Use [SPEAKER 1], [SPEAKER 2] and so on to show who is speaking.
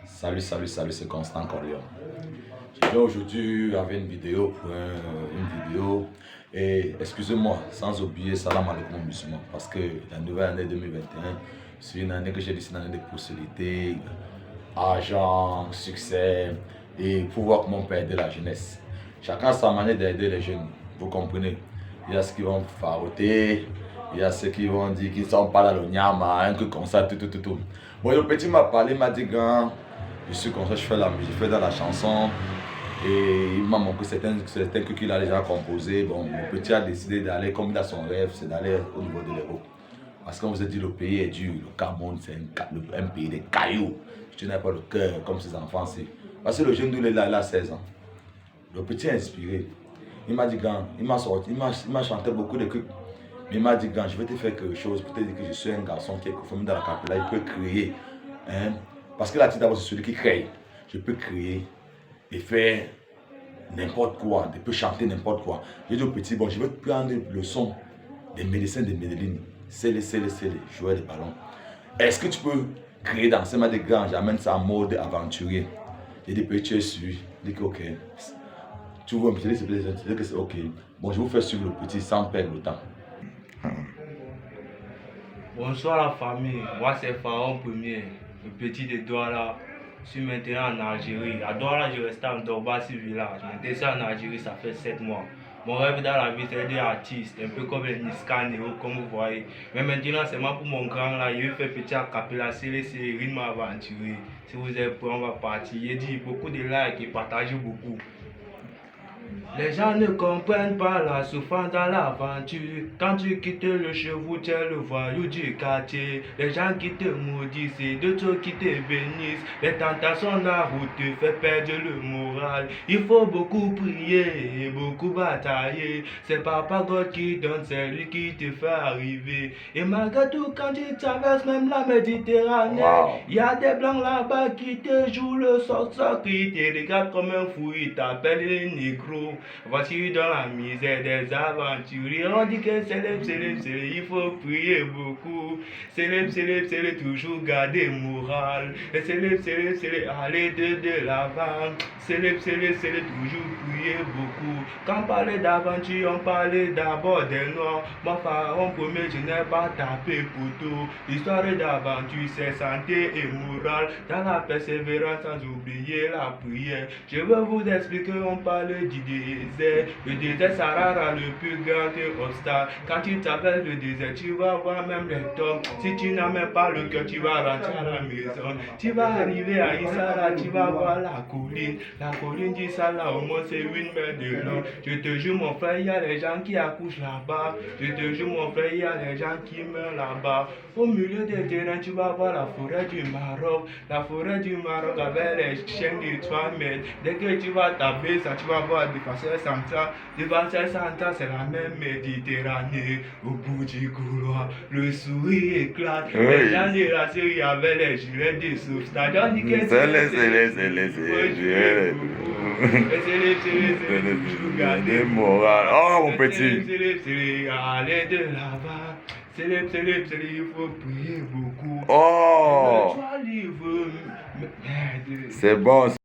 [SPEAKER 1] Salut, c'est Constant Corion. Je viens aujourd'hui avec une vidéo et excusez-moi, sans oublier salam alaikum musulman, parce que la nouvelle année 2021, c'est une année que j'ai dit, c'est une année de prospérité, argent, succès et pouvoir comment on peut aider la jeunesse. Chacun a sa manière d'aider les jeunes, vous comprenez. Il y a ceux qui vont faroter, il y a ceux qui vont dire qu'ils ne sont pas dans le nyama, un truc comme ça, tout. Bon, le petit m'a parlé, il m'a dit, grand, je suis comme ça, je fais la musique, je fais dans la chanson. Et il m'a montré certains trucs qu'il a déjà composés. Bon, le petit a décidé d'aller, comme il a son rêve, c'est d'aller au niveau de l'Europe. Parce qu'on vous a dit, le pays est dur, le Cameroun, c'est un pays de cailloux. Tu n'as pas le cœur comme ses enfants. Parce que le jeune, il a 16 ans. Le petit est inspiré. Il m'a dit, grand, il m'a chanté beaucoup de trucs. Mais il m'a dit, grand, je vais te faire quelque chose pour te dire que je suis un garçon qui est conformé dans la capitale. Il peut créer. Hein? Parce que l'artiste d'abord, c'est celui qui crée. Je peux créer et faire n'importe quoi. Je peux chanter n'importe quoi. J'ai dit au petit, bon, je vais prendre le son des médecins de Medellin. C'est jouer des ballons. Est-ce que tu peux créer dans ce des grands? J'amène ça en mode aventurier. J'ai dit, petit, tu es sûr. Il dit que ok. Tu vois, je dis que c'est ok. Bon, je vous fais suivre le petit sans perdre le temps.
[SPEAKER 2] Bonsoir la famille, moi c'est Pharaon Premier, le petit de Douala. Je suis maintenant en Algérie. À Douala, je restais en Dorbassi village. Maintenant, je suis en Algérie, ça fait 7 mois. Mon rêve dans la vie, c'est d'être artiste, un peu comme les Niska Nero, comme vous voyez. Mais maintenant, c'est moi pour mon grand là, il fait petit à capella, c'est rythme aventuré. Si vous êtes prêts, on va partir. Il dit beaucoup de likes et partagez beaucoup. Les gens ne comprennent pas la souffrance dans l'aventure. Quand tu quittes le chevaux, tu es le voyou du quartier. Les gens qui te maudissent et d'autres qui te bénissent. Les tentations de la route te font perdre le moral. Il faut beaucoup prier et beaucoup batailler. C'est Papa God qui donne, c'est lui qui te fait arriver. Et malgré tout, quand tu traverses même la Méditerranée, il y a des blancs là-bas qui te jouent le sort, qui te regardent comme un fou, ils t'appellent les négros. Voici dans la misère des aventuriers. On dit que célèbre, il faut prier beaucoup. Célèbre, toujours garder moral. Et célèbre, aller de l'avant. Célèbre, toujours prier beaucoup. Quand on parlait d'aventure, on parlait d'abord des noirs. Moi, Pharaon Premier, je n'ai pas tapé poteau. L'histoire d'aventure, c'est santé et morale. Dans la persévérance, sans oublier la prière. Je veux vous expliquer, on parle d'idées. Le désert Sahara, le plus grand obstacle. Quand tu traverses le désert, tu vas voir même les tombes. Si tu n'as même pas le cœur, tu vas rentrer à la maison. Tu vas arriver à Issara, tu vas voir la colline. La colline d'Issara, au moins c'est 8 mètres de long. Je te jure, mon frère, il y a les gens qui accouchent là-bas. Je te jure, mon frère, il y a les gens qui meurent là-bas. Au milieu des terrains, tu vas voir la forêt du Maroc. La forêt du Maroc avec les chiens de 3 mètres. Dès que tu vas taper ça, tu vas voir des Défenseur central, c'est la même Méditerranée. Au bout du couloir, le sourire éclate. Oui. Les gens de la Syrie avaient les gilets de sauvetage. On dit que c'est les gilets. C'est garder moral. Oh mon petit. Aller de l'avant. Célèbre, il faut prier beaucoup.
[SPEAKER 1] Oh. C'est bon.